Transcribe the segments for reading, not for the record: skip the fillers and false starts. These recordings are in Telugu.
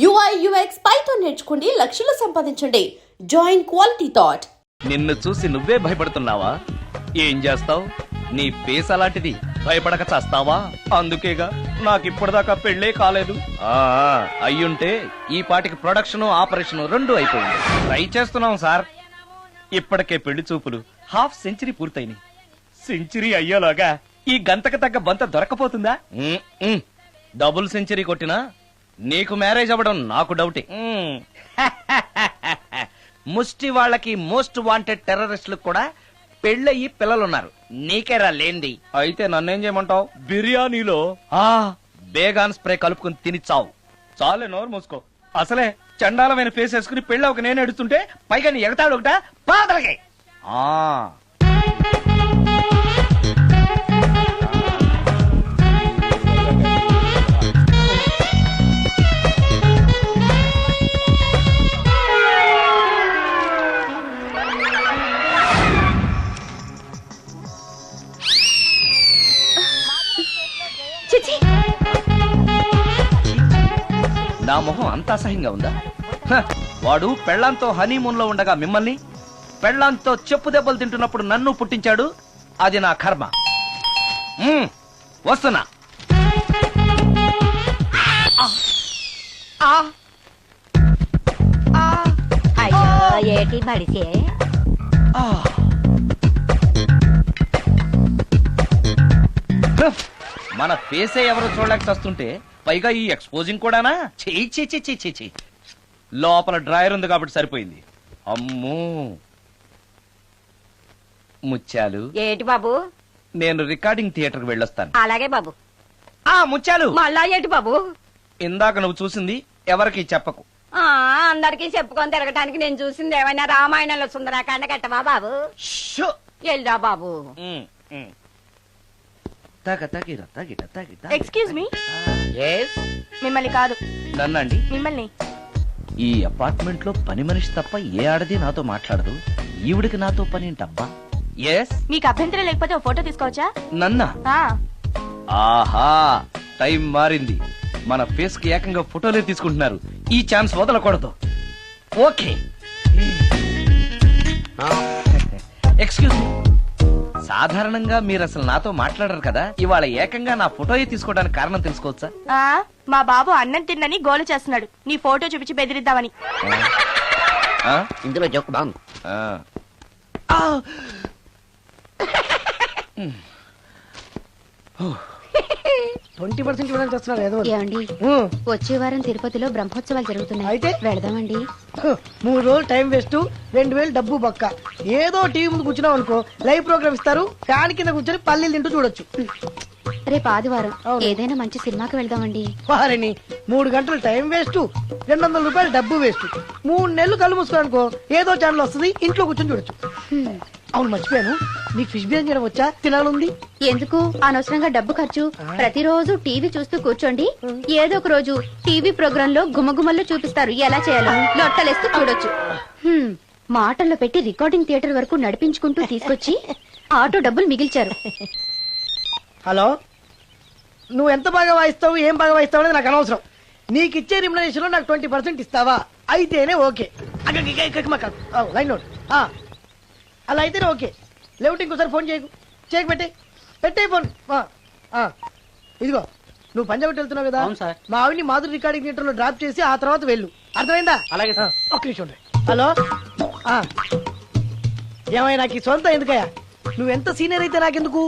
UI UX పైథాన్ నేర్చుకోండి, లక్షలు సంపాదించండి. Join quality thought. నిన్ను చూసి నువ్వే భయపడుతున్నావా? ఏం చేస్తావు? నీ ఫేస్ అలాంటిది, భయపడక చేస్తావా? అందుకేగా నాకిప్పటిదాకా పెళ్లే కాలేదు. అయ్యుంటే ఈ పాటికి ప్రొడక్షన్ ఆపరేషన్ రెండు అయిపోయింది. ట్రై చేస్తున్నాం సార్. ఇప్పటికే పెళ్లి చూపులు హాఫ్ సెంచరీ పూర్తయినాయి. సెంచరీ అయ్యేలాగా ఈ గంతకు తగ్గ బంత దొరకపోతుందా? డబుల్ సెంచరీ కొట్టినా నీకు మ్యారేజ్ అవ్వడం నాకు డౌటే. ముష్టి వాళ్ళకి మోస్ట్ వాంటెడ్ టెర్రరిస్టులకు కూడా పెళ్ళయి పిల్లలున్నారు. నీకేరా లేంది. అయితే నన్నేం చేయమంటావు? బిర్యానీలో బేగాన్ స్ప్రే కలుపుకుని తిని చావు. చాలే, నోరు మూసుకో. అసలే చండాలమైన ఫేస్ వేసుకుని పెళ్ళి ఒక నేను ఎడుతుంటే పైగా నీ ఎగతాడు ఒకట పాదలకే. నా మొహం అంత అసహ్యంగా ఉందా? వాడు పెళ్లాంతో హనీమూన్ లో ఉండగా మిమ్మల్ని, పెళ్లాంతో చెప్పు దెబ్బలు తింటున్నప్పుడు నన్ను పుట్టించాడు. అది నా కర్మ. వస్తున్నా. ఏటి బడిసే మన ఫేసే ఎవరు చూడలేక వస్తుంటే పైగా ఈ ఎక్స్పోజింగ్ కూడానా? చెయ్యి. లోపల డ్రాయర్ ఉంది కాబట్టి సరిపోయింది. అమ్మో ముత్యాలు. ఏటి బాబు? నేను రికార్డింగ్ థియేటర్ కి వెళ్ళొస్తాను. అలాగే బాబు. ముత్యాలు, మళ్ళా ఏటి బాబు? ఇందాక నువ్వు చూసింది ఎవరికి చెప్పకు. అందరికి చెప్పుకొని తిరగటానికి నేను చూసింది ఏమైనా రామాయణంలో సుందరాకాండ కట్టవా బాబు? ఎల్దా బాబు. Excuse me. మిమ్మల్ని కాదు. నన్నండి. మిమ్మల్ని. ఈ అపార్ట్మెంట్ లో పని మనిషి తప్ప ఏ ఆడది నాతో మాట్లాడదు. ఈవిడికి నాతో పని ఏంటబ్బా? ఎస్. మీకు అభ్యంతరం లేకపోతే ఓ ఫోటో తీసుకోవచ్చా? నన్నా? ఆ. ఆహా, టైం మారింది. మన ఫేస్ కి ఏకంగా ఫోటోలే తీసుకుంటున్నారు. ఈ ఛాన్స్ వదలకూడదు. ఓకే. Excuse me. సాధారణంగా మీరు అసలు నాతో మాట్లాడరు కదా. ఇవాళ ఏకంగా నా ఫోటోయే తీసుకోవడానికి కారణం తెలుసుకోవచ్చా? మా బాబు అన్నం తిన్నని గోలు చేస్తున్నాడు. నీ ఫోటో చూపించి బెదిరిద్దామని. ఇందులో జోక్ బాగుంది. 20% ఇవ్వడానికి వస్తున్నారు ఏదో. ఏమండి, వచ్చే వారం తిరుపతిలో బ్రహ్మోత్సవాలు జరుగుతున్నాయి. అయితే వెళదామండి. 3 రోజులు టైం వేస్ట్, 2000 డబ్బు బొక్క. ఏదో టీవీ ముందు కూర్చున్నాం అనుకో, లైవ్ ప్రోగ్రామ్ ఇస్తారు. ఫ్యాన్ కింద కూర్చొని పల్లీలు తింటూ చూడొచ్చు. రేపు ఆదివారం ఏదైనా మంచి సినిమాకి వెళ్దామండి. వారిని 3 గంటలు టైం వేస్ట్, 200 రూపాయలు డబ్బు వేస్ట్. 3 నెలలు కళ్ళు మూసుకో అనుకో, ఏదో ఛానల్ వస్తుంది, ఇంట్లో కూర్చొని చూడొచ్చు. అవును, మర్చిపోయాను, నీకు ఫిష్ బిర్యానీ చేయడం వచ్చా? తినాలుంది. ఎందుకు అనవసరంగా డబ్బు ఖర్చు? ప్రతిరోజు టీవీ చూస్తూ కూర్చోండి. ఏదో ఒక రోజు టీవీ ప్రోగ్రామ్ లో గుమ్మగుమ్మల్లో చూపిస్తారు ఎలా చేయాలో. లొట్టలేస్తూ చూడొచ్చు. మాటల్లో పెట్టి రికార్డింగ్ థియేటర్ వరకు నడిపించుకుంటూ తీసుకొచ్చి ఆటో డబ్బులు మిగిల్చారు. హలో, నువ్వు ఎంత బాగా వాయిస్తావు, ఏం బాగా వాయిస్తావు అనేది నాకు అనవసరం. నీకు ఇచ్చే రిమ్యునరేషన్ లో నాకు 20% ఇస్తావా? అయితేనే ఓకే. Line note. అలా అయితేనే ఓకే. లేవుటి ఇంకోసారి ఫోన్ చేయకు పెట్టే ఫోన్. ఇదిగో, నువ్వు పంజాబ్ వెళ్తున్నావు కదా, మా ఆవిడ్ని మాధురి రికార్డింగ్ థియేటర్ లో డ్రాప్ చేసి ఆ తర్వాత వెళ్ళు. అర్థమైందా? అలాగే. ఒక్క నిమిషం. హలో, ఏమైనా నాకు ఈ సొంత ఎందుకయ్యా? నువ్వెంత సీనియర్ అయితే నాకెందుకు?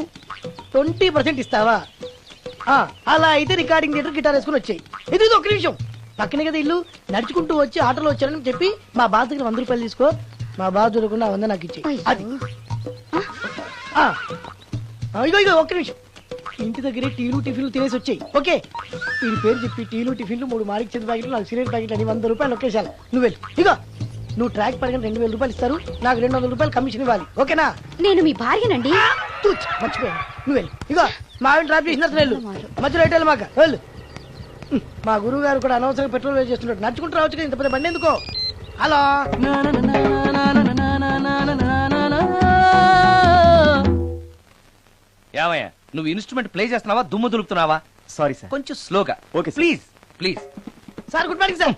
20% ఇస్తావా? అలా అయితే రికార్డింగ్ థియేటర్ గిటార్ వేసుకుని వచ్చాయి. ఇది ఒక్క నిమిషం. పక్కనే కదా ఇల్లు, నడుచుకుంటూ వచ్చి ఆటోలో వచ్చానని చెప్పి మా బాధ దగ్గర 100 రూపాయలు తీసుకో. మా బాధ దొరకకుండా 100 నాకు ఇచ్చి. అది ఇగో ఒక్క నిమిషం. ఇంటి దగ్గరే టీలు టిఫిన్లు తినేసి వచ్చాయి. ఓకే, వీడి పేరు చెప్పి టీలు టిఫిన్లు 3 మారికి చెంది ప్యాకెట్లు, 4 సిగరెట్ ప్యాకెట్లు అని 100 రూపాయలు ఒకేసారి. నువ్వు వెళ్ళు. ఇగో, నువ్వు ట్రాక్ పడగానే 2000 రూపాయలు ఇస్తారు. నాకు 200 రూపాయలు కమిషన్ ఇవ్వాలి. ఓకేనా? నేను మీ భార్యనండి. మర్చిపోయాను. నువ్వు వెళ్ళు. ఇగో, మా ఆవిడ డ్రాప్ చేసిన వెళ్ళు. మధ్యలో ఎటు మాకు వెళ్ళు. మా గురువు గారు కూడా అనవసరంగా పెట్రోల్ వేస్ట్ చేస్తున్నాడు. నడుచుకుంటూ రావచ్చు కదా, ఇంత పెద్ద బండి ఎందుకో. హలో, ఏమయ్యా, నువ్వు ఇన్స్ట్రుమెంట్ ప్లే చేస్తున్నావా, దుమ్ము దులుపుతున్నావా? సారీ సార్, కొంచెం స్లోగా. Okay please. Sir good morning sir.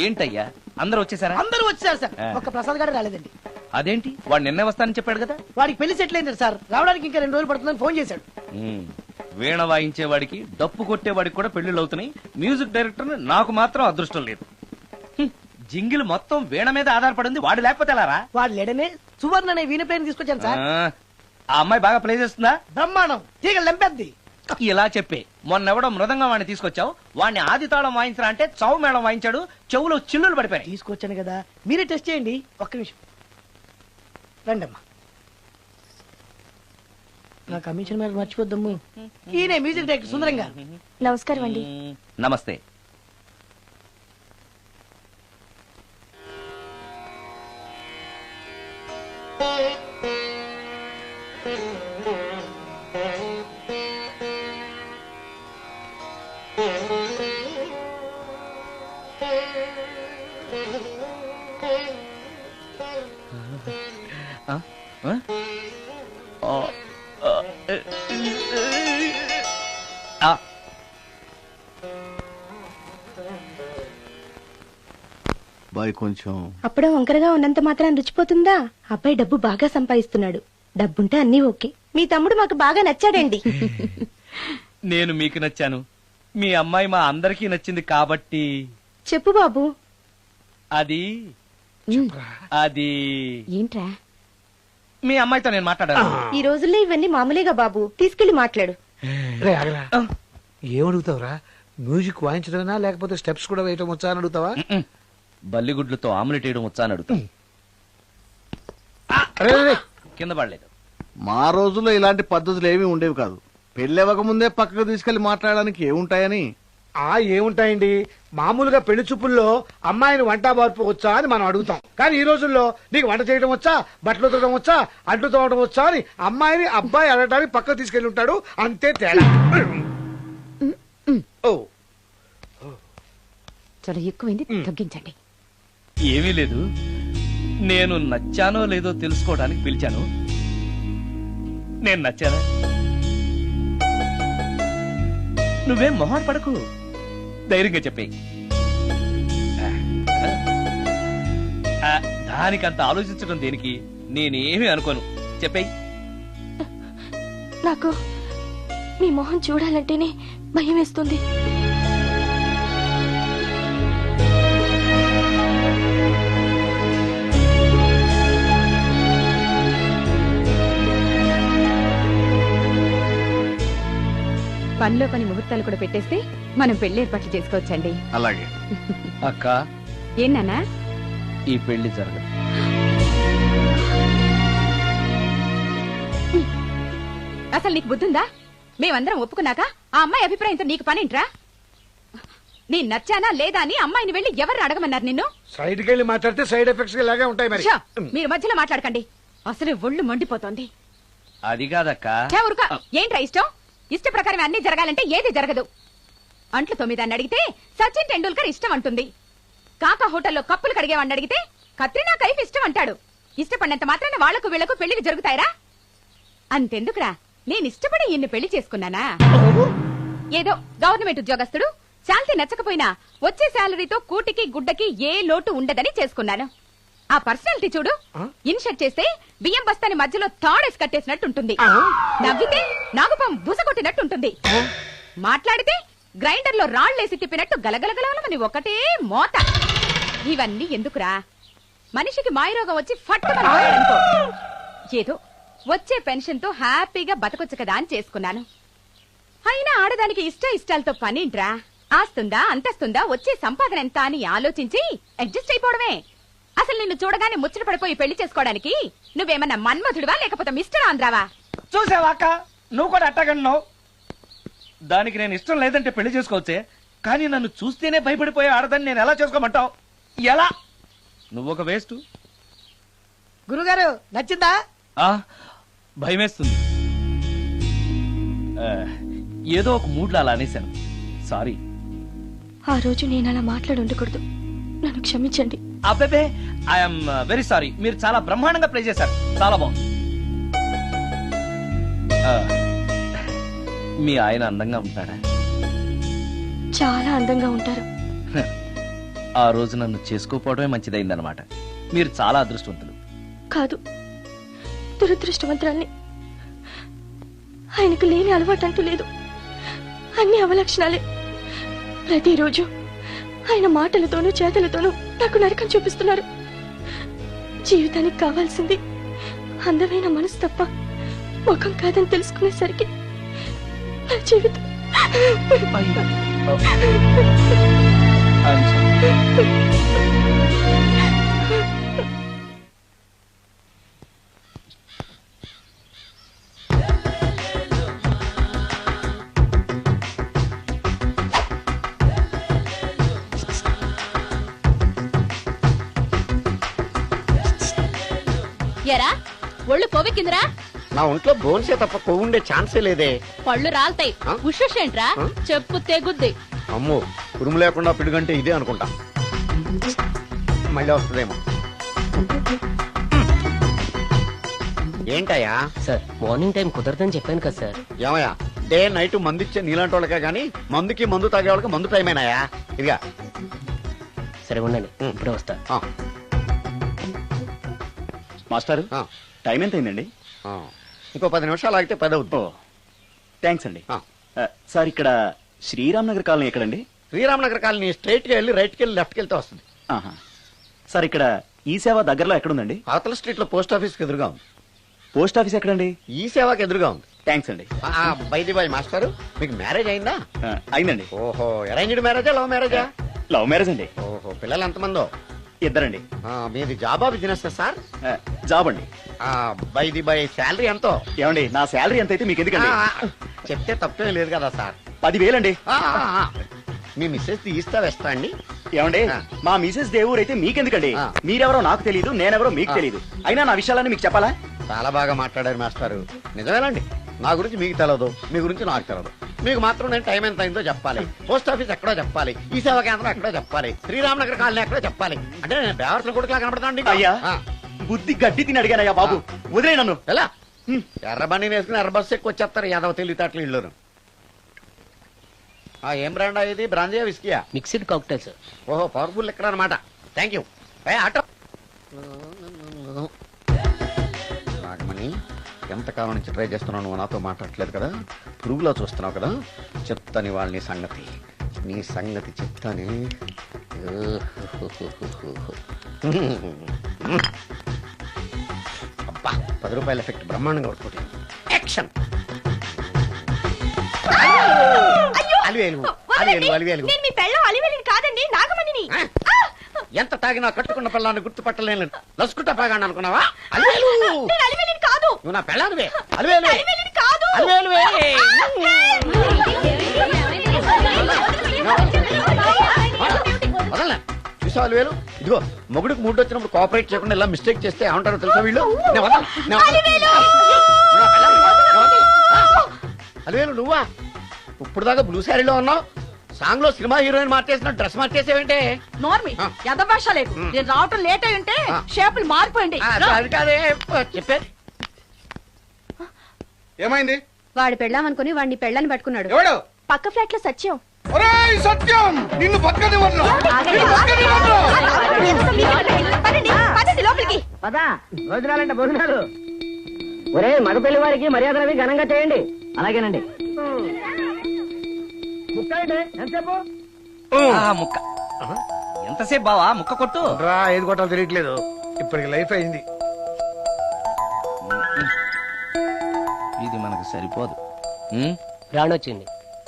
ఏంటయ్యా అందరూ వచ్చేసారా? అందరూ వచ్చారు సార్, ఆ. ఒక్క ప్రసాద్ గారు రాలేదండి. అదేంటి వాడు నిన్నే వస్తానని చెప్పాడు కదా. వాడికి పెళ్లి సెటిల్ అయింది సార్, రావడానికి ఇంకా 2 రోజులు పడుతుందని ఫోన్ చేశాడు. వీణ వాయించేవాడికి డప్పు కొట్టేవాడికి కూడా పెళ్లిళ్ళు అవుతున్నాయి. మ్యూజిక్ డైరెక్టర్ నాకు మాత్రం అదృష్టం లేదు. జింగిల్ మొత్తం వీణ మీద ఆధారపడింది, వాడు లేకపోతే ఎలారా? వాడు లేడనే సువర్ణ అనే వీణ ప్లేని తీసుకొచ్చాను సార్. ఆ అమ్మాయి బాగా ప్లే చేస్తుందా? బ్రహ్మాండం, తీగ లెంపెద్ది. ఇలా చెప్పే మొన్నెవడో మృదంగం వాడిని తీసుకొచ్చావు, వాడిని ఆది తాళం వాయించరా అంటే చౌ మేళం వాయించాడు, చెవులో చిల్లులు పడిపోయాయి. తీసుకొచ్చాను కదా, మీరే టెస్ట్ చేయండి. ఒక్క నిమిషం రండమ్మా. నా కమిషన్ మీద మర్చిపోద్దమ్ము. ఈయనే మ్యూజిక్ డైరెక్టర్ సుందరం గారు. నమస్కారం అండి. నమస్తే. ఆ? ఆ? ఆ. బాయ్ కొంచెం అప్పుడే వంకరగా ఉన్నంత మాత్రం రుచిపోతుందా? అబ్బాయి డబ్బు బాగా సంపాదిస్తున్నాడు. డబ్బుంటే అన్నీ ఓకే. మీ తమ్ముడు మాకు బాగా నచ్చాడండి. నేను మీకు నచ్చాను, మీ అమ్మాయి మా అందరికీ నచ్చింది కాబట్టి. చెప్పు బాబు. అది అది ఏంట్రా? మీ అమ్మాయితో నేను మాట్లాడాను. ఈ రోజుల్లో ఇవన్నీ మామూలేగా బాబు, తీసుకెళ్లి మాట్లాడు. ఏమడుగుతావురా? మ్యూజిక్ వాయించడమేనా లేకపోతే స్టెప్స్ కూడా వేయటం వచ్చా అని అడుగుతావా? బల్లిగుడ్లతో ఆమ్లెట్ వేయడం వచ్చా అని అడుగుతా. కింద పడలేదు. మా రోజుల్లో ఇలాంటి పద్ధతులు ఏమీ ఉండేవి కాదు. పెళ్ళవక ముందే పక్కకు తీసుకెళ్లి మాట్లాడడానికి ఏముంటాయని. ఏముంటాయండి, మామూలుగా పెళ్లి చూపుల్లో అమ్మాయిని వంట బార్పు వచ్చా అని మనం అడుగుతాం. కానీ ఈ రోజుల్లో నీకు వంట చేయడం వచ్చా, బట్టలు ఉతకడం వచ్చా, అంట్లు తోవడం వచ్చా అని అమ్మాయిని అబ్బాయి అడగడానికి పక్కకు తీసుకెళ్లి ఉంటాడు. అంతే తేడా. ఓ చాలా ఎక్కువైంది, తగ్గించండి. ఏమీ లేదు, నేను నచ్చానో లేదో తెలుసుకోవడానికి పిలిచాను. నేను నచ్చానా? నువ్వేం మొహం పడకు, ధైర్యంగా చెప్పే. దానికంత ఆలోచించడం దేనికి? నేనేమీ అనుకోను, చెప్పేయి. నాకు మీ మొహం చూడాలంటేనే భయం వేస్తుంది. పనిలో పని ముహూర్తాలు కూడా పెట్టేస్తే మనం పెళ్లి ఏర్పాట్లు చేసుకోవచ్చండి. అలాగే అక్క, ఏనా ఈ పెళ్లి జరగదు. అసలు నీకు బుద్ధుందా? మేమందరం ఒప్పుకున్నాక ఆ అమ్మాయి అభిప్రాయంతో నీకు పనేంట్రా? నీ నచ్చానా లేదా అని అమ్మాయిని వెళ్ళి ఎవరు అడగమన్నారు నిన్ను? సైడ్కి వెళ్ళి మాట్లాడితే సైడ్ ఎఫెక్ట్స్ ఇలాగే ఉంటాయి. మరి ఛ! మీరు మధ్యలో మాట్లాడకండి, అసలు ఒళ్ళు మండిపోతోంది. అది కాదక్క. ఛే, ఊరుకో. ఏంట్రా ఇష్టం? ఇష్ట ప్రకారం అన్ని జరగాలంటే ఏది జరగదు. అంట్లు 9 అని అడిగితే సచిన్ టెండూల్కర్ ఇష్టం అంటుంది. కాకా హోటల్లో కప్పులు కడిగేవాడిని అడిగితే కత్రినా కైఫ్ ఇష్టం అంటాడు. ఇష్టపడినంత మాత్రాన వాళ్లకు వీళ్లకు పెళ్లికి జరుగుతాయిరా? అంతెందుకురా, నేను ఇష్టపడి ఈయన్ని పెళ్లి చేసుకున్నానా? ఏదో గవర్నమెంట్ ఉద్యోగస్తుడు, శాలరీ నచ్చకపోయినా వచ్చే శాలరీతో కూటికి గుడ్డకి ఏ లోటు ఉండదని చేసుకున్నాను. ఆ పర్సనాలిటీ చూడు, ఇన్షర్ట్ చేస్తే బియ్యం బస్తాని మధ్యలో తాడేసి కట్టేసినట్టుంటుంది. నవ్వితే నాగుపం బుసగొట్టినట్టుంటుంది. మాట్లాడితే గ్రైండర్ లో రాళ్లేసి తిప్పినట్టు గలగలగలమని ఒకటే మోత. ఇవన్నీ ఎందుకురా? మనిషికి మాయరోగం వచ్చి ఫట్టుమని పోయాడనుకో, ఏదో వచ్చే పెన్షన్ తో హ్యాపీగా బతకొచ్చు కదా అని చేసుకున్నాను. అయినా ఆడదానికి ఇష్టాలతో పనింట్రా? ఆస్తుందా, అంతస్తుందా, వచ్చే సంపాదన ఎంత అని ఆలోచించి అడ్జస్ట్ అయిపోవడమే. అసలు నిన్ను చూడగానే ముచ్చట పడిపోయి పెళ్లి చేసుకోవడానికి నువ్వేమన్నా మన్మధుడివా లేకపోతే మిస్టర్ ఆంధ్రావా? చూసావా అక్క, నువ్వు కూడా అట్టగన్నావు. దానికి నేను ఇష్టం లేదంటే పెళ్లి చేసుకోవచ్చే, కానీ నన్ను చూస్తేనే భయపడిపోయే ఆడదని నేను ఎలా చేసుకోమంటావు? ఎలా? నువ్వు ఒక వేస్ట్. గురుగారు నచ్చిందా? భయమేస్తుంది. ఏదో ఒక మూడ్లో అలా అనేశాను, సారీ. ఆ రోజు నేను అలా మాట్లాడి ఉండకూడదు, నన్ను క్షమించండి. అబ్బే, ఐఎమ్ వెరీ సారీ. మీరు చాలా బ్రహ్మాండంగా ప్లే చేశారు, చాలా బాగుంది. మీ ఆయన అందంగా ఉంటాడా? చాలా అందంగా ఉంటారు. ఆ రోజు నన్ను చేసుకోపోవడమే మంచిదైందనమాట. మీరు చాలా అదృష్టవంతులు. కాదు, దురదృష్టవంతురాల్ని. ఆయనకు లేని అలవాటు అంటూ లేదు. అన్ని అవలక్షణాలే. ప్రతిరోజు ఆయన మాటలతోనూ చేతలతోనూ నాకు నరకం చూపిస్తున్నారు. జీవితానికి కావాల్సింది అందమైన మనసు తప్ప ముఖం కాదని తెలుసుకునేసరికి నా జీవితం ఎరా ఒళ్ళు కొవ్వెక్కిందిరా? నా ఒంట్లో బోన్సే తప్ప కొవ్వుండే ఛాన్సే లేదే. పళ్ళు రాల్తాయి. ఆ? ఉషేంట్రా? ఆ? చెప్పు తెగుద్ది. అమ్మో, ఉరుము లేకుండా పిడుగంటే ఇదే అనుకుంటా. మళ్ళీ వస్తుందేమో. ఏంటయ్యా? సార్ మార్నింగ్ టైం కుదరదని చెప్పాను కదా సార్. ఏమయ్యా, డే నైట్ మందు ఇచ్చే నీలాంటి వాళ్ళకే గానీ మందుకి మందు తాగే వాళ్ళకి మందు టైమేనాయా? ఇదిగా సరే ఉండండి, ఇప్పుడే వస్తా. ఆ, మాస్టర్, ఆ, టైం ఎంత అయిందండి? ఆ. ఇంకో 10 నిమిషాలు ఆగితే 10 అవుతుంది. థ్యాంక్స్ అండి. ఆ. సార్, ఇక్కడ శ్రీరామ్ నగర్ కాలనీ ఎక్కడండి? శ్రీరామనగర్ కాలనీ స్ట్రైట్ గా వెళ్ళి రైట్ కి వెళ్ళి లెఫ్ట్ కి వెళ్తే వస్తుంది. సార్, ఇక్కడ ఈ సేవ దగ్గరలో ఎక్కడుందండి? అవతల స్ట్రీట్ లో పోస్ట్ ఆఫీస్ కి ఎదురుగా ఉంది. పోస్ట్ ఆఫీస్ ఎక్కడండి? ఈ సేవకి ఎదురుగా ఉంది. థ్యాంక్స్ అండి. బైది బాయ్ మాస్టారు, మీకు మ్యారేజ్ అయిందా? అయిందండి. ఓహో, అరేంజ్డ్ మ్యారేజా లవ్ మ్యారేజా? లవ్ మ్యారేజ్ అండి. ఓహో, పిల్లలు ఎంతమందో? ఇద్దరండి. మీది జాబా బిజినెస్ సార్? జాబ్ అండి. బైది బై శాలరీ ఎంతో? ఏమండి, నా శాలరీ ఎంత అయితే మీకు ఎందుకండి? చెప్తే తప్పే లేదు కదా సార్. 10,000 అండి. మీ మిస్సెస్ తీస్తా వేస్తా అండి. ఏమండి, ఆ. మా మిసెస్ దేవురు అయితే మీకెందుకండి? ఆ. మీరెవరో నాకు తెలియదు, నేనెవరో మీకు ఆ. తెలియదు. అయినా నా విషయాలన్నీ మీకు చెప్పాలా? చాలా బాగా మాట్లాడారు మాస్టారు. నిజమేనండి, నా గురించి మీకు తెలియదు, మీ గురించి నాకు తెలియదు. మీకు మాత్రం నేను టైం ఎంత అయిందో చెప్పాలి, పోస్ట్ ఆఫీస్ ఎక్కడో చెప్పాలి, ఈ సేవా కేంద్రం ఎక్కడో చెప్పాలి, శ్రీరామనగర్ కాలనీ ఎక్కడో చెప్పాలి. అంటే నేను బేవర్సన కొడుకులా కనబడతానండి. అయ్యా, బుద్ధి గడ్డి తిని అడిగానయ్యా బాబు, వదిలే నన్ను. ఎలా ఎర్రబండి వేసుకుని ఎర్ర బస్సు ఎక్కువ వచ్చేస్తారు యాదవ తెలివితేటలు ఇళ్ళును. ఏం బ్రాండ్ ఇది? బ్రాంజియా విస్కియా? Mixed cocktail sir. ఓహో, పవర్ఫుల్ ఎక్కడ అనమాట. Thank you. ఆటో నాగమణి, ఎంతకాలం నుంచి ట్రై చేస్తున్నావు, నువ్వు నాతో మాట్లాడట్లేదు కదా, పురుగులో చూస్తున్నావు కదా, చెప్తాను వాళ్ళ నీ సంగతి చెప్తానే. అబ్బా, 10 రూపాయల ఎఫెక్ట్ బ్రహ్మాండంగా పడుకుంటుంది. యాక్షన్. అలివేలు. నేను మీ పెళ్ళం అలివేలిని కాదండి, నాగమణిని. ఎంత తాగినా కట్టుకున్న పిల్లాన్ని గుర్తుపట్టలేను. లసుకుంటా పాగాను అనుకున్నావా? అలివేలు, నేను అలివేలిని కాదు. నువ్వు నా పిల్లానివే. అలివేలు, అలివేలిని కాదు. అలివేలువే. వదలనా? చూసావు అలివేలు? ఇదిగో, మొగుడికి మూడు వచ్చినప్పుడు కోఆపరేట్ చేయకుండా ఇలా మిస్టేక్ చేస్తే ఏమంటారో తెలుసా వీళ్ళు? నేను వదలను, నేను వదలను. నువ్వు నా పిల్లానివి. నేను వదలను. అలివేలు, నువ్వా? ఇప్పుడు దాకా బ్లూ శారీలో ఉన్నావు, సాంగ్ లో సినిమా హీరోయిన్ మార్చేసిన డ్రెస్ మార్చేసేవేంటే? నోర్మి ఎదభాష లేదు. నేను రావటం లేట్ అయి ఉంటే షేపులు మారిపోయింది. అది కాదే చెప్పేది. ఏమైంది? వాడు పెళ్ళామనుకుని వాడిని పెళ్ళని పట్టుకున్నాడు. ఎవడు? పక్క ఫ్లాట్ లో సత్యం. ఒరేయ్ సత్యం, నిన్ను బతకనివ్వను. పదండి లోపలికి. పదా భోజనాలంటే భోజనాలు. ఒరే మగ పెళ్లి వారికి మర్యాదలవి ఘనంగా చేయండి. అలాగేనండి. ఎంతసేపు? ముక్క ఎంతసేపు బావా? ముక్క కొట్టు. రా, ఏది కొట్టాలో తెలియట్లేదు. ఇప్పటికి లైఫ్ అయింది. ఇది మనకు సరిపోదు. రాణి వచ్చింది.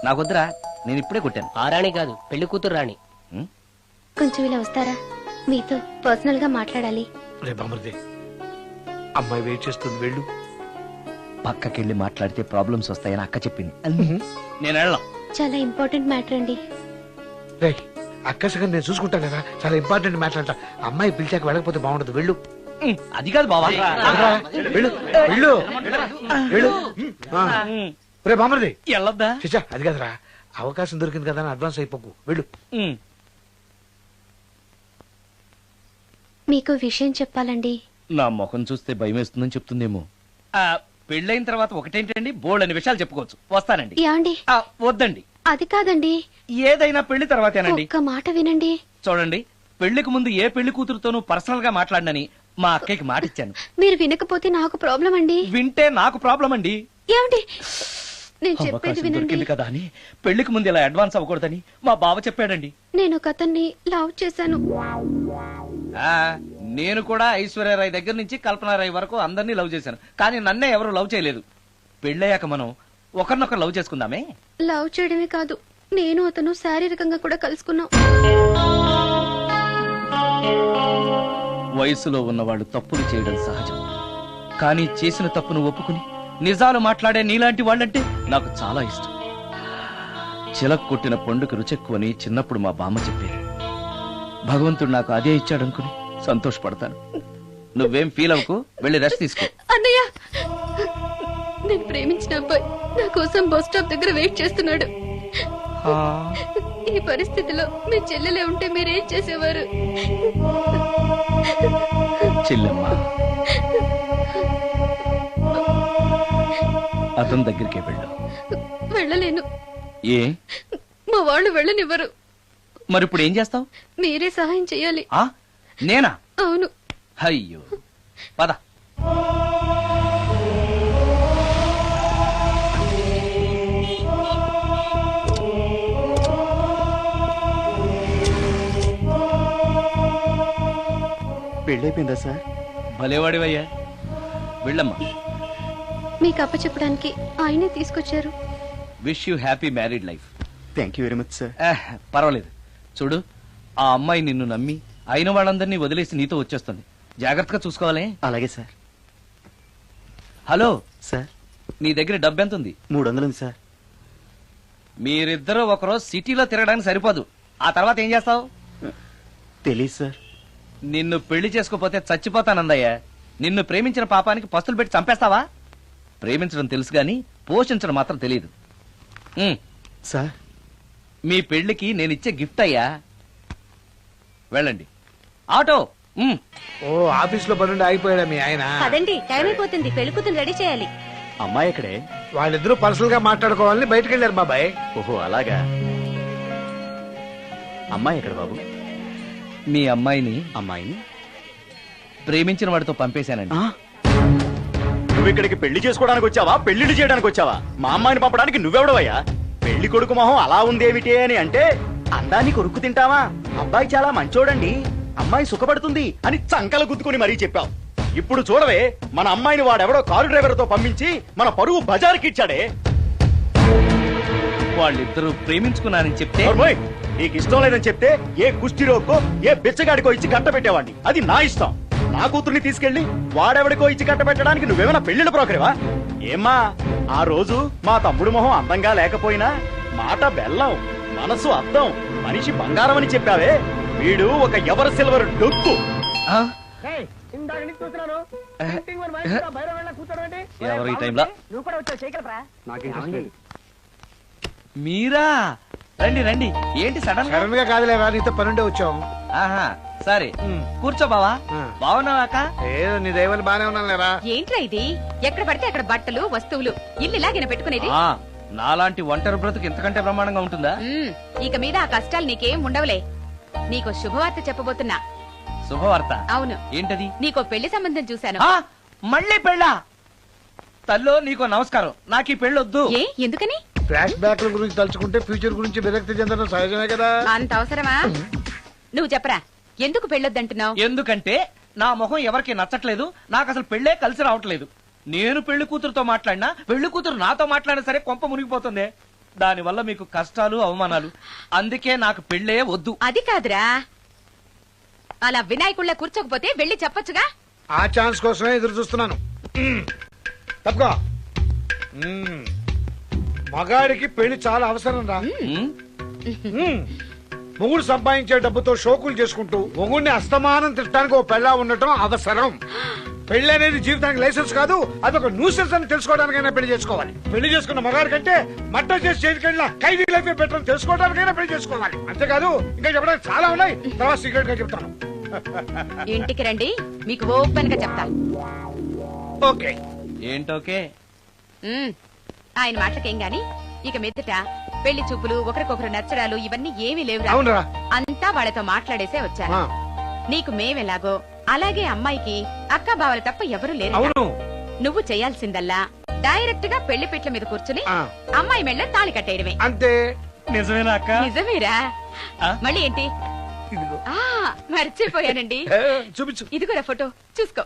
నాకొద్దురా, నేను ఇప్పుడే కొట్టాను. ఆ రాణి కాదు, పెళ్లి కూతురు రాణి. కొంచెం ఇలా వస్తారా? మీతో పర్సనల్ గా మాట్లాడాలి. రే బామర్ది, అమ్మాయి వెయిట్ చేస్తుంది, వెళ్ళు. పక్కకెళ్ళి మాట్లాడితే ప్రాబ్లమ్స్ వస్తాయని అక్క చెప్పింది. నేను వెళ్ళాం. చాలా ఇంపార్టెంట్ మ్యాటర్ అండి. రే, అక్కసగా నేను చూసుకుంటాను కదా, చాలా ఇంపార్టెంట్ మ్యాటర్. అమ్మాయి పిలిచాక వెళ్ళకపోతే బాగుండదు, వెళ్ళు. అది కాదు బావా. వెళ్ళు, వెళ్ళు, వెళ్ళు. రే బామర్ది, వెళ్ళొద్దా? చిచ్చా, అది కదరా, అవకాశం దొరికింది కదా అని అడ్వాన్స్ అయిపోకు, వెళ్ళు. మీకు విషయం చెప్పాలండి. నా ముఖం చూస్తే భయం వేస్తుందని చెప్తుందేమో. పెళ్ళైన తర్వాత ఒకటేంటండి, బోల్డ్ అనే విషయాలు చెప్పుకోవచ్చు. వస్తానండి. యాండి వద్దండి, అది కాదండి, ఏదైనా పెళ్లి తర్వాతేనండి. ఒక్క మాట వినండి. చూడండి, పెళ్లికి ముందు ఏ పెళ్లి కూతురుతోనూ పర్సనల్ గా మాట్లాడనని మా అక్కకి మాట ఇచ్చాను. మీరు వినకపోతే నాకు ప్రాబ్లం అండి. వింటే నాకు ప్రాబ్లం అండి. ఏమండి, నేను చెప్పేది అవకాశం వినండి. దొరికింది కదా అని పెళ్లికి ముందు ఇలా అడ్వాన్స్ అవ్వకూడదని మా బావ చెప్పాడండి. నేను ఒక అతన్ని లవ్ చేశాను. నేను కూడా ఐశ్వర్యరాయ్ దగ్గర నుంచి కల్పనారాయ్ వరకు అందరినీ లవ్ చేశాను, కానీ నన్నే ఎవరు లవ్ చేయలేదు. పెళ్ళయ్యాక మనం ఒకరినొకరు లవ్ చేసుకుందామే. లవ్ చేయడమే కాదు, నేను అతను శారీరకంగా కూడా కలుసుకున్నాం. వయసులో ఉన్నవాళ్ళు తప్పులు చేయడం సహజం, కానీ చేసిన తప్పును ఒప్పుకుని నిజాలు మాట్లాడే నీలాంటి వాళ్ళంటే నాకు చాలా ఇష్టం. చిలక కొట్టిన పండుగ రుచెక్కువని చిన్నప్పుడు మా బామ్మ చెప్పేది. భగవంతుడు నాకు అదే ఇచ్చాడనుకుని సంతోషపడతాను. నువ్వేం ఫీల్ అవ్వకు, వెళ్ళి రెస్ట్ తీసుకో. అన్నయ్య, నేను ప్రేమించిన అబ్బాయి నా కోసం బస్ స్టాప్ దగ్గర వెయిట్ చేస్తున్నాడు. ఈ పరిస్థితిలో మీ చెల్లెలే ఉంటే మీరేం చేసేవారు? చెల్లెమ్మ, అతని దగ్గరికే వెళ్ళు. వెళ్ళలేను. ఏ? మా వాళ్ళు వెళ్ళనివ్వరు. మరి ఇప్పుడు ఏం చేస్తావు? మీరే సహాయం చేయాలి. నేనా? అవును. అయ్యో, పద. పెళ్ళైపోయిందా సార్? భలేవాడివయ్యా, వెళ్ళమ్మా. మీకు అప్పచెప్పడానికి ఆయనే తీసుకొచ్చారు. Wish you happy married life. Thank you very much sir. పర్వాలేదు. చూడు, ఆ అమ్మాయి నిన్ను నమ్మి అయిన వాళ్ళందరినీ వదిలేసి నీతో వచ్చేస్తుంది. జాగ్రత్తగా చూసుకోవాలి. అలాగే సార్. హలో సార్, నీ దగ్గర డబ్బు ఎంత ఉంది? 300 ఉంది సార్. మీరిద్దరూ ఒకరోజు సిటీలో తిరగడానికి సరిపోదు. ఆ తర్వాత ఏం చేస్తావు? తెలీదు సార్. నిన్ను పెళ్లి చేసుకోపోతే చచ్చిపోతానందయ్యా. నిన్ను ప్రేమించిన పాపానికి పస్తులు పెట్టి చంపేస్తావా? ప్రేమించడం తెలుసు గాని పోషించడం మాత్రం తెలియదు. సార్, మీ పెళ్లికి నేనిచ్చే గిఫ్ట్ అయ్యా. వెళ్ళండి. ఆటో. ఓ, ఆఫీస్ లో పనుండి ఆగిపోయాడా మీ ఆయన? అదండి, టైం అయిపోతుంది, పెళ్లి కూతురు రెడీ చేయాలి. అమ్మాయి ఎక్కడే? వాళ్ళిద్దరూ పర్సనల్ గా మాట్లాడుకోవాలని బయటకు వెళ్ళారు బాబాయ్. ఓహో, అలాగా. అమ్మాయి ఎక్కడ బాబు? మీ అమ్మాయిని అమ్మాయిని ప్రేమించిన వాడితో పంపేశానండి. నువ్వు ఇక్కడికి పెళ్లి చేసుకోవడానికి వచ్చావా, పెళ్లిళ్ళు చేయడానికి వచ్చావా? మా అమ్మాయిని పంపడానికి నువ్వెవడవయ్యా? పెళ్లి కొడుకు మొహం అలా ఉందేమిటి అని అంటే, అందాన్ని కొరుక్కు తింటావా? అబ్బాయి చాలా మంచోడండి, అమ్మాయి సుఖపడుతుంది అని చంకలు గుద్దుకుని మరీ చెప్పావు. ఇప్పుడు చూడవే, మన అమ్మాయిని వాడెవడో కారు డ్రైవర్ తో పంపించి మన పరువు బజార్కి ఇచ్చాడే. వాళ్ళిద్దరూ ప్రేమించుకున్నారని చెప్తే, నీకు ఇష్టం లేదని చెప్తే ఏ కుష్టిరోకో ఏ బిచ్చగాడికో ఇచ్చి కట్ట పెట్టేవాడిని. అది నా ఇష్టం. నా కూతుర్ని తీసుకెళ్లి వాడెవడికో ఇచ్చి కట్ట పెట్టడానికి నువ్వేమైనా పెళ్లిళ్ళ బ్రోకరేవా? ఏమ్మా, ఆ రోజు మా తమ్ముడు మొహం అందంగా లేకపోయినా మాట బెల్లం, మనసు అద్దం, మనిషి బంగారం అని చెప్పావే. వీడు ఒక ఎవరు సిల్వర్ డొక్కు. ఎవరు ఈ టైంలో? నువ్వు కూడా వచ్చావు, చేయగలరా? మీరా? రండి రండి. ఏంటి సడన్ సడన్ గా కాదులేవా, నీతో పనుండే వచ్చాం. సరే కూర్చో బావా. బావున్నావాక? ఏదో నీ దైవాన్ని బానే ఉన్నాను లేరా. ఏంట్రా ఇది? ఎక్కడ పడితే అక్కడ బట్టలు వస్తువులు ఇల్లు ఇలాగైనా పెట్టుకునేది? నాలాంటి ఒంటరి బ్రతుకు ఇంతకంటే బ్రహ్మాండంగా ఉంటుందా? ఇక మీద ఆ కష్టాలు నీకేం ఉండవులే. నీకో శుభవార్త చెప్పబోతున్నా. శుభవార్త? అవును. ఏంటది? నీకో పెళ్లి సంబంధం చూశాను. మళ్ళీ పెళ్ళా? తల్లో నీకో నమస్కారం, నాకు ఈ పెళ్ళొద్దు. ఏ, ఎందుకని? ఫ్లాష్ బ్యాక్ల గురించి తలుచుకుంటే ఫ్యూచర్ గురించి విరక్తి చెందడం సహజమే కదా. అంత అవసరమా? నువ్వు చెప్పరా, ఎందుకు పెళ్ళొద్దంటున్నావు? ఎందుకంటే నా మొహం ఎవరికి నచ్చట్లేదు, నాకు అసలు పెళ్ళే కలిసి రావట్లేదు. నేను పెళ్లి కూతురుతో మాట్లాడినా, పెళ్లి కూతురు నాతో మాట్లాడినా సరే కొంప మునిగిపోతుంది. దానివల్ల మీకు కష్టాలు, అవమానాలు. అందుకే నాకు పెళ్ళే వద్దు. అది కాదురా, అలా వినాయకుళ్ళ కూర్చోకపోతే వెళ్ళి చెప్పొచ్చుగా. ఆ ఛాన్స్ కోసమే ఎదురు చూస్తున్నాను. తప్పుకో. మగాడికి పెళ్లి చాలా అవసరం రా. మొగుడు సంపాదించే డబ్బుతో షోకులు చేసుకుంటూ మొగుడిని అస్తమానం తిట్టడానికి ఓ పెళ్ళా ఉండటం అవసరం. పెళ్లి అనేది జీవితానికి లైసెన్స్ కాదు, అదొక న్యూసెన్స్ అని తెలుసుకోవడానికైనా పెళ్లి చేసుకోవాలి. పెళ్లి చేసుకున్న మగాడి కంటే మట్ట చేసి చేయడానికి ఖైదీ లైఫ్ బెటర్ అని తెలుసుకోవడానికైనా పెళ్లి చేసుకోవాలి. అంతేకాదు ఇంకా చెప్పడానికి చాలా ఉన్నాయి, తర్వాత సీక్రెట్ గా చెప్తాను. ఇంటికి రండి, మీకు ఓపెన్ గా చెప్తా. ఓకే. ఏంటోకే? ఆయన మాటలకేం గాని, ఇక మీదట పెళ్లి చూపులు ఒకరికొకరు నచ్చడాలు ఇవన్నీ ఏమీ లేవురా. అవునరా అంతా వాళ్ళతో మాట్లాడేసే వచ్చాను. ఆ, నీకు మేమెలాగో అలాగే అమ్మాయికి అక్క బావలు తప్ప ఎవరు లేరు. అవును నువ్వు చేయాల్సిందల్లా డైరెక్ట్ గా పెళ్లి పెట్ల మీద కూర్చుని ఆ, అమ్మాయి మెళ్ళ తాళి కట్టేయడమే. అంతే. నిజమేనా అక్క? నిజమేరా. ఆ? మళ్ళీ ఏంటి? ఇదిగో ఆ మర్చిపోయానండి. ఏ, చూపించు. ఇదిగోరా ఫోటో చూసుకో.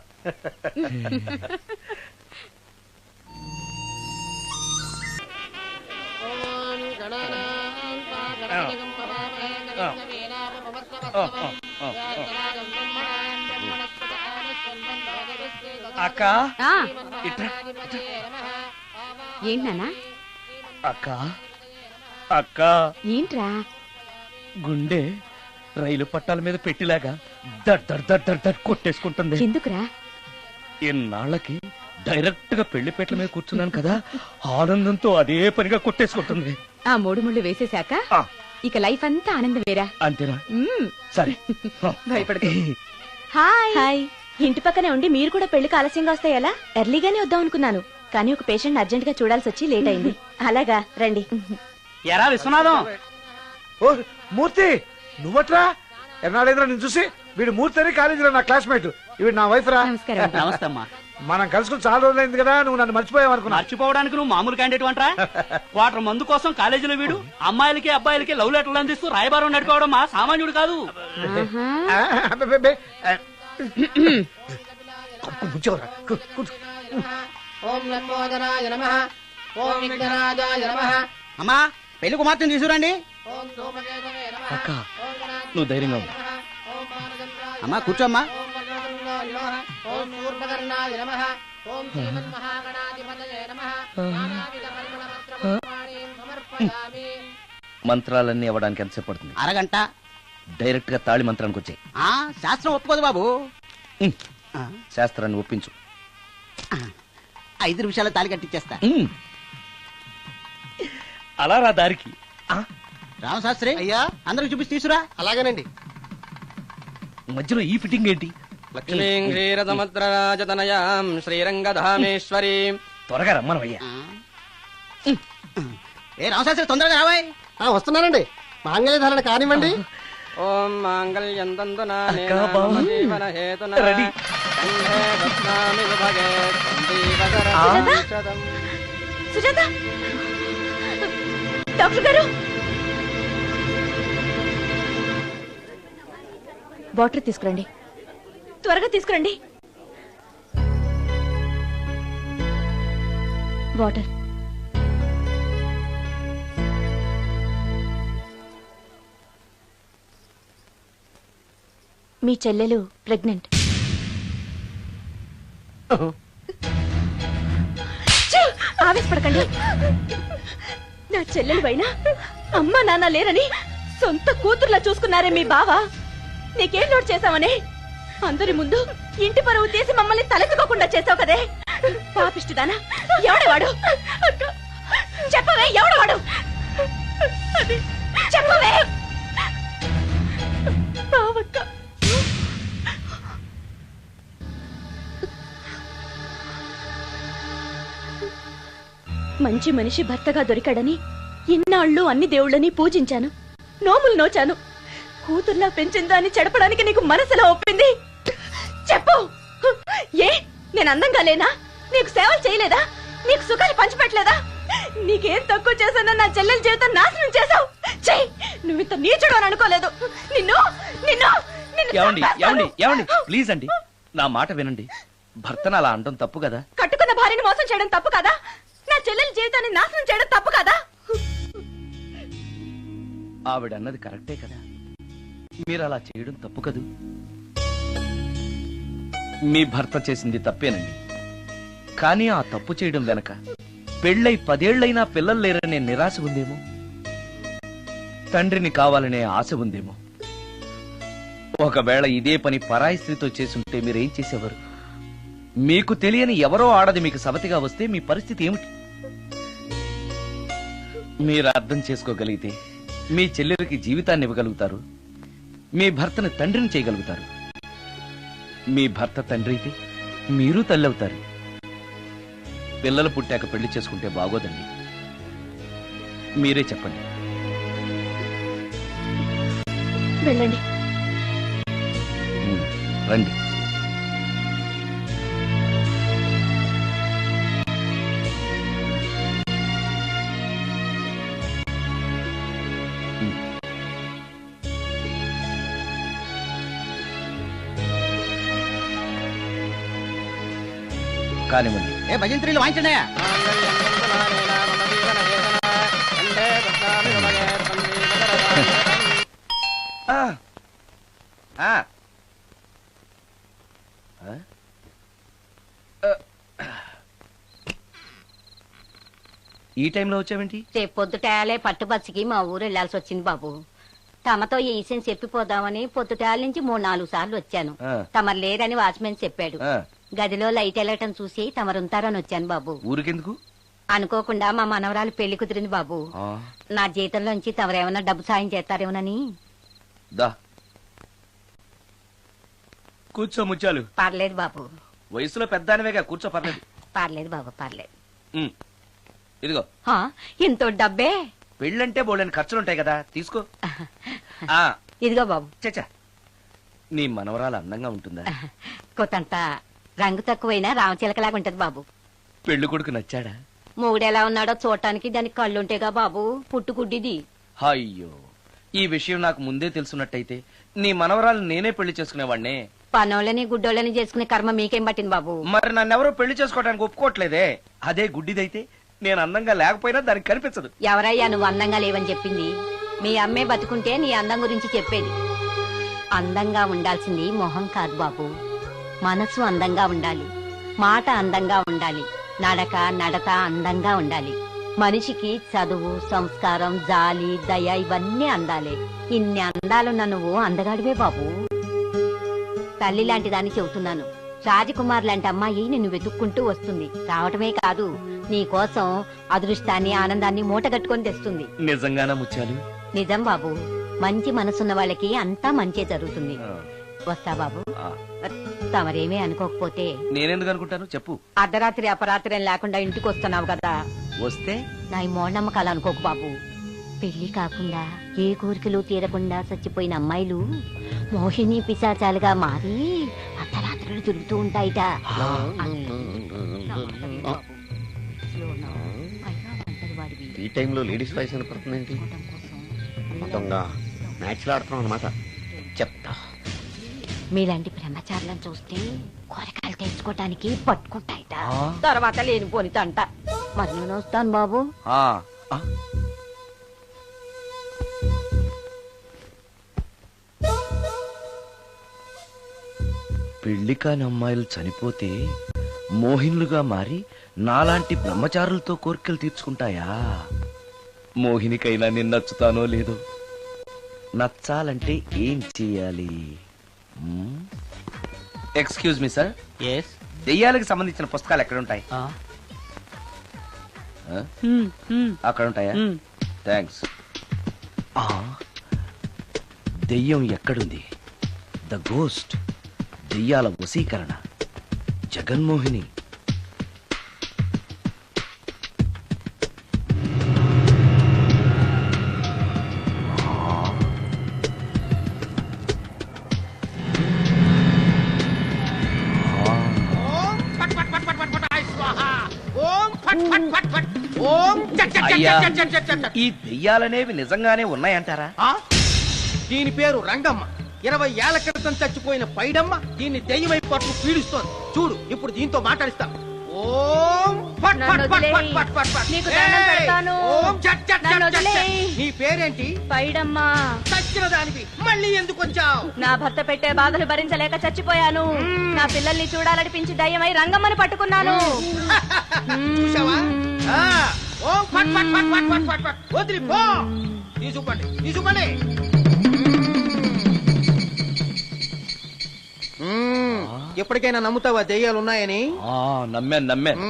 అక్క ఆ, ఇట్రా. ఏంటన్నా? అక్క అక్క ఏంట్రా? గుండె రైలు పట్టాల మీద పెట్టిలాగా దడ్ దడ్ దడ్ దడ్ దడ్ కొట్టేసుకుంటుంది. ఎందుకురా? ఇన్నాళ్ళకి డైరెక్ట్ గా పెళ్లిపేటల మీద కూర్చున్నాను కదా, ఆనందంతో అదే పనిగా కొట్టేసుకుంటుంది. ఆ 3 ముళ్ళు వేసేశాక ఆ, ఇక లైఫ్ అంతా ఆనందమేరా. అంతేనా? మ్మ్. సరే. భయపడకు. Hi hi. ఇంటి పక్కనే ఉండి మీరు కూడా పెళ్లికి ఆలస్యంగా వస్తే ఎలా? ఎర్లీగానే వద్దాం అనుకున్నాను, కానీ ఒక పేషెంట్ అర్జెంట్ గా చూడాల్సి వచ్చి లేట్ అయింది. అలాగా రండి. ఎరా విశ్వనాథం, ఓ మూర్తి నువ్వట్రా? ఎన్నాడైందిరా నేను చూసి? వీడు మూర్తి అని కాలేజీలో నా క్లాస్మేట్, వీడు నా వైఫ్ రా. నమస్కారం. నమస్తే అమ్మా. మనం కలుసుకుని చాలా రోజులైంది కదా, నువ్వు నన్ను మర్చిపోయావు అనుకున్నా. మర్చిపోవడానికి నువ్వు మామూలు క్యాండిడేట్ అంటరా? క్వార్టర్ మందు కోసం కాలేజీలో వీడు అమ్మాయిలకి అబ్బాయిలకి లవ్ లెటర్లు అందిస్తూ రాయబారం నడుకోవడం మా సామాన్యుడు కాదు. ఆ, అబ్బే, అబ్బే, ఆ, కూర్చోరా, కూర్చో. అమ్మా పెళ్లి కుమార్తెను తీసుకురండి. అక్క నువ్వు ధైర్యంగా ఉండు. అమ్మా కూర్చోమ్మా. మంత్రాలన్నీ అవ్వడానికి ఎంతసేపు పడుతుంది? అరగంట. డైరెక్ట్ గా తాళి మంత్రానికి వచ్చాయి. శాస్త్రం ఒప్పుకోదు బాబు. శాస్త్రాన్ని ఒప్పించు. 5 నిమిషాల్లో తాళి కట్టించేస్తా. అలా రా దారికి. రామశాస్త్రి అయ్యా అందరికి చూపించి తీసురా. అలాగేనండి. మధ్యలో ఈ ఫిట్టింగ్ ఏంటి? లక్ష్మీం క్షీరసముద్రరాజతనయాం శ్రీరంగధామేశ్వరీం. త్వరగా రమ్మనవయ్యా. ఏ రామశాస్త్రి తొందరగా రావాయ్. వస్తున్నానండి. మాంగళ్యధారణ కానివ్వండి. ఓం మాంగళ్యం తంతునా అక్కా, బావ. జీవన హేతునా రెడీ. కంఠే బధ్నామి విభగే సందీపకరం శతం. సుజాత, డాక్టర్ గారు, వాటర్ తీసుకురండి. త్వరగా తీసుకురండి. వాటర్. మీ చెల్లెలు ప్రెగ్నెంట్. ఆవేశపడకండి. నా చెల్లెలు పైన అమ్మ నాన్న లేరని సొంత కూతుర్లా చూసుకున్నారే మీ బావ. నీకేం లోటు చేశావనే అందరి ముందు ఇంటి పరువు తీసి మమ్మల్ని తలెత్తుకోకుండా చేసావు కదే. పాపిష్టిదానా, ఎవడేవాడు? చెప్పవే, ఎవడవాడు? చెప్పవే. బావక్క, మంచి మనిషి భర్తగా దొరికాడని ఇన్నాళ్ళు అన్ని దేవుళ్ళని పూజించాను, నోములు నోచాను. కూతుర్లా పెంచిందా అని చెడపడానికి నీకు మనసులో ఒప్పింది? చెప్పు. ఏ నేను అందంగా లేనా? నీకు సేవలు చేయలేదా? నీకు సుఖాలు పంచిపెట్టలేదా? నీకేం తక్కువ చేశానో నా చెల్లెల జీవితం నాశనం చేశావు. చెయ్యి, నువ్వు ఇంత నీచుడు అని అనుకోలేదు. నిన్ను నిన్ను నిన్ను ఏమండి చంపేస్తాను. ఏమండి ఏమండి ప్లీజ్ అండి, నా మాట వినండి. భర్తను అలా అనడం తప్పు కదా. కట్టుకున్న భార్యని మోసం చేయడం తప్పు కదా? నా చెల్లెల జీవితాన్ని నాశనం చేయడం తప్పు కదా? ఆవిడ అన్నది కరెక్టే కదా. మీరు అలా చేయడం తప్పు కదూ. మీ భర్త చేసింది తప్పేనండి. కానీ ఆ తప్పు చేయడం వెనక పెళ్ళై 10 ఏళ్లైనా పిల్లలు లేరనే నిరాశ ఉందేమో, తండ్రిని కావాలనే ఆశ ఉందేమో. ఒకవేళ ఇదే పని పరాయి స్త్రీతో చేసుంటే మీరేం చేసేవారు? మీకు తెలియని ఎవరో ఆడది మీకు సవతిగా వస్తే మీ పరిస్థితి ఏమిటి? మీరు అర్థం చేసుకోగలిగితే మీ చెల్లెలకి జీవితాన్ని ఇవ్వగలుగుతారు, మీ భర్తను తండ్రిని చేయగలుగుతారు. మీ భర్త తండ్రి అయితే మీరు తల్లి అవుతారు. పిల్లలు పుట్టాక పెళ్లి చేసుకుంటే బాగోదండి. మీరే చెప్పండి. వెళ్ళండి. రండి. కానివ్వండి. ఏ భజంత్రీలు వాయించండి. ఆ. ఆ. ఆ? ఈ టైంలో వచ్చావేంటి? రేపు పొద్దుటాలే పట్టుబచ్చికి మా ఊరు వెళ్లాల్సి వచ్చింది బాబు. తమతో ఈ విషయం చెప్పిపోదామని పొద్దుటాల నుంచి 3-4 సార్లు వచ్చాను. ఆ. తమరు లేరని వాచ్మెన్ చెప్పాడు. ఆ. గదిలో లైట్ వెళ్ళటం చూసి తమరుంటారని వచ్చాను బాబు. ఊరికెందుకు? అనుకోకుండా మా మనవరాలు పెళ్లి కుదిరింది బాబు. ఆ. నా జీతంలోంచి తమరేమన్నా డబ్బు సాయం చేస్తారేమోనని. దా కూర్చో ముచ్చాలు. పర్లేదు బాబు, వయసులో పెద్దానివేగా, కూర్చో, పర్లేదు. పర్లేదు బాబు, పర్లేదు. ఉమ్. ఇదిగో హా, ఇంతో డబ్బే. పెళ్ళంటే బోళ్ళని ఖర్చులుంటాయి కదా, తీసుకో. ఆ. ఇదిగో బాబు. చచ్చా, నీ మనవరాలు అందంగా ఉంటుందా? కొత్తంత రంగు తక్కువైనా రామచిలకలాగా ఉంటది బాబు. పెళ్లి కొడుకు నచ్చాడా? మూడెలా ఉన్నాడో చూడటానికి దానికి కళ్ళుంటేగా బాబు, పుట్టుకుడ్డిది. అయ్యో, ఈ విషయం నాకు ముందే తెలుసున్నట్టయితే నీ మనవరాలు నేనే పెళ్లి చేసుకునేవాడినే. పనోళ్ళని గుడ్డోళ్ళని చేసుకునే కర్మ మీకేం పట్టింది బాబు? మరి నన్నెవరూ పెళ్లి చేసుకోవడానికి ఒప్పుకోవట్లేదే. అదే గుడ్డిదైతే నేను అందంగా లేకపోయినా దానికి కనిపించదు. ఎవరయ్యా నువ్వు అందంగా లేవని చెప్పింది? మీ అమ్మే బతుకుంటే నీ అందం గురించి చెప్పేది. అందంగా ఉండాల్సింది మొహం కాదు బాబు, మనసు అందంగా ఉండాలి, మాట అందంగా ఉండాలి, నడత అందంగా ఉండాలి. మనిషికి చదువు, సంస్కారం, జాలి, దయ ఇవన్నీ అందాలే. ఇన్ని అందాలున్న నువ్వు అందగాడివే బాబు. తల్లి లాంటి దాన్ని చెబుతున్నాను. రాజకుమార్ లాంటి అమ్మాయి నిన్ను వెతుక్కుంటూ వస్తుంది. రావటమే కాదు, నీ కోసం అదృష్టాన్ని, ఆనందాన్ని మూటగట్టుకొని తెస్తుంది. నిజంగానా ముత్యాలు? నిజం బాబు, మంచి మనసున్న వాళ్ళకి అంతా మంచే జరుగుతుంది. వస్తా బాబు. తమరేమీ అనుకోకపోతే. నేనెందుకు అనుకుంటాను, చెప్పు. అర్ధరాత్రి అపరాత్రి లేకుండా ఇంటికి వస్తున్నావు కదా, వస్తే నా ఈ మూఢనమ్మకాలు అనుకోకు బాబు. పెళ్లి కాకుండా ఏ కోరికలు తీరకుండా చచ్చిపోయిన అమ్మాయిలు మోహిని పిశాచాలుగా మారి అర్ధరాత్రులు తిరుగుతూ ఉంటాయిట. ఈ టైంలో లేడీస్ వాయిస్ వినపడుతుందేంటి? మొత్తంగా మ్యాచ్లు ఆడుతున్నాం అనమాట. చెప్తా. మీలాంటి బ్రహ్మచారులను చూస్తే కోరికలు తెచ్చుకోవటానికి పట్టుకుంటాయిట. తర్వాత లేనిపోని తంట. మరి నేను వస్తాను బాబు. పెళ్లి కాని అమ్మాయిలు చనిపోతే మోహినులుగా మారి నాలాంటి బ్రహ్మచారులతో కోరికలు తీర్చుకుంటాయా? మోహినికైనా నేను నచ్చుతానో లేదో. నచ్చాలంటే ఏం చెయ్యాలి? Excuse me sir. దెయ్యాలకు సంబంధించిన పుస్తకాలు ఎక్కడుంటాయి? అక్కడ ఉంటాయా? థ్యాంక్స్. దెయ్యం ఎక్కడుంది? ద గోస్ట్, దెయ్యాల వశీకరణ, జగన్మోహిని. అయ్యా, ఈ దెయ్యాలనేవి నిజంగానే ఉన్నాయంటారా? దీని పేరు రంగమ్మ. 20 ఏళ్ల క్రితం చచ్చిపోయిన పైడమ్మ దీన్ని దెయ్యమై పట్టు పీడిస్తోంది. చూడు, ఇప్పుడు దీంతో మాట్లాడిస్తా. ఓం ఫట్ ఫట్ ఫట్ ఫట్ ఫట్ ఫట్ ఫట్. నీకు దండం పెడతాను. ఓం చట్ చట్ నన్ను చట్ చట్. వదిలేయ్. నీ పేరేంటి? పైడమ్మా. చచ్చిన దానివి మళ్ళీ ఎందుకు వచ్చావు? నా భర్త పెట్టే బాధలు భరించలేక చచ్చిపోయాను. నా పిల్లల్ని చూడాలనిపించి దయ్యమై రంగమ్మని పట్టుకున్నాను. చూసావా? ఓం ఫట్ ఫట్ ఫట్ ఫట్ ఫట్ ఫట్ ఫట్. వదిలి పో. తీసుకుపండి, తీసుకుపండి. ఎప్పటికైనా నమ్ముతావా దెయ్యాలు ఉన్నాయని? నమ్మాను.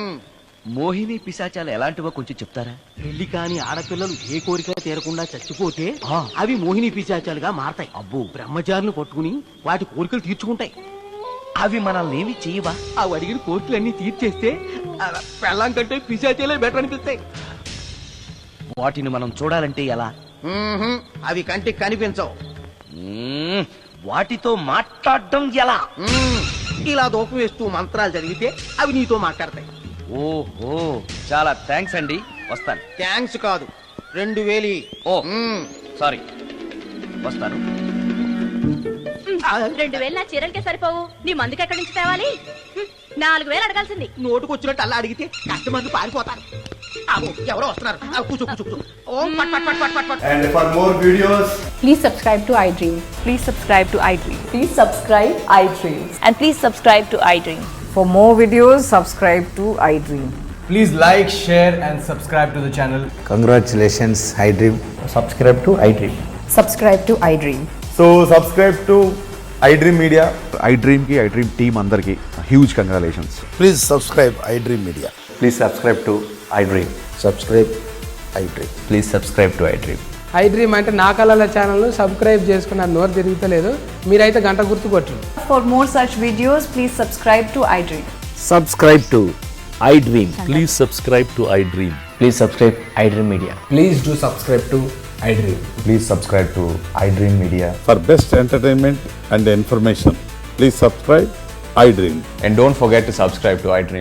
మోహిని పిశాచాలు ఎలాంటివో కొంచెం చెప్తారా? పెళ్లి కాని ఆడపిల్లలు ఏ కోరిక తీరకుండా చచ్చిపోతే అవి మోహిని పిశాచాలుగా మారతాయి. అబ్బో, బ్రహ్మచారులు పట్టుకుని వాటి కోరికలు తీర్చుకుంటాయి. అవి మనల్ని ఏమి చెయ్యవా? అవి అడిగిన కోరికలన్నీ తీర్చేస్తే పెళ్ళం కంటే పిశాచాలే బెటర్ అనిపిస్తాయి. వాటిని మనం చూడాలంటే ఎలా? అవి కంటికి కనిపించవు. వాటితో మాట్లాడడం ఎలా? ఇలా దూపం వేస్తూ మంత్రాలు చదివితే అవి నీతో మాట్లాడతాయి. ఓహో, చాలా థ్యాంక్స్ అండి, వస్తాను. థ్యాంక్స్ కాదు, 2000. ఓ సారీ, వస్తాను. 2000 నా చీరలకే సరిపోవు, నీ మందుకి ఎక్కడి నుంచి తేవాలి? 4000 అడగాల్సింది. నోటుకొచ్చినట్టు అలా అడిగితే కస్టమర్లు పారిపోతారు. అబ్బో, ఎవరో వస్తున్నారు. కూర్చో కూర్చో కూర్చో. ఓం పట్ పట్ పట్ పట్ పట్ పట్. And for more videos, please subscribe to iDream. Please subscribe to iDream. Please subscribe iDream. And please subscribe to iDream. For more videos, subscribe to iDream. please like, share, and subscribe to the channel. Congratulations iDream. Subscribe to iDream. Subscribe to iDream. So subscribe to iDream Media. iDream కి iDream టీమ్ అందరికి huge congratulations. Please subscribe iDream media. Please subscribe to iDream. Subscribe iDream. Please subscribe to iDream. iDream అంటే నా కళల ఛానల్ సబ్స్క్రైబ్ చేసుకున్న నోరు తిరుగుతలేదు, మీరైతే గంట గుర్తు కొట్టండి. For more such videos, please subscribe to iDream. Subscribe to iDream. Please subscribe to iDream. Please subscribe iDream Media. Please do subscribe to iDream. Please subscribe to iDream Media. For best entertainment and information, please subscribe iDream. And don't forget to subscribe to iDream.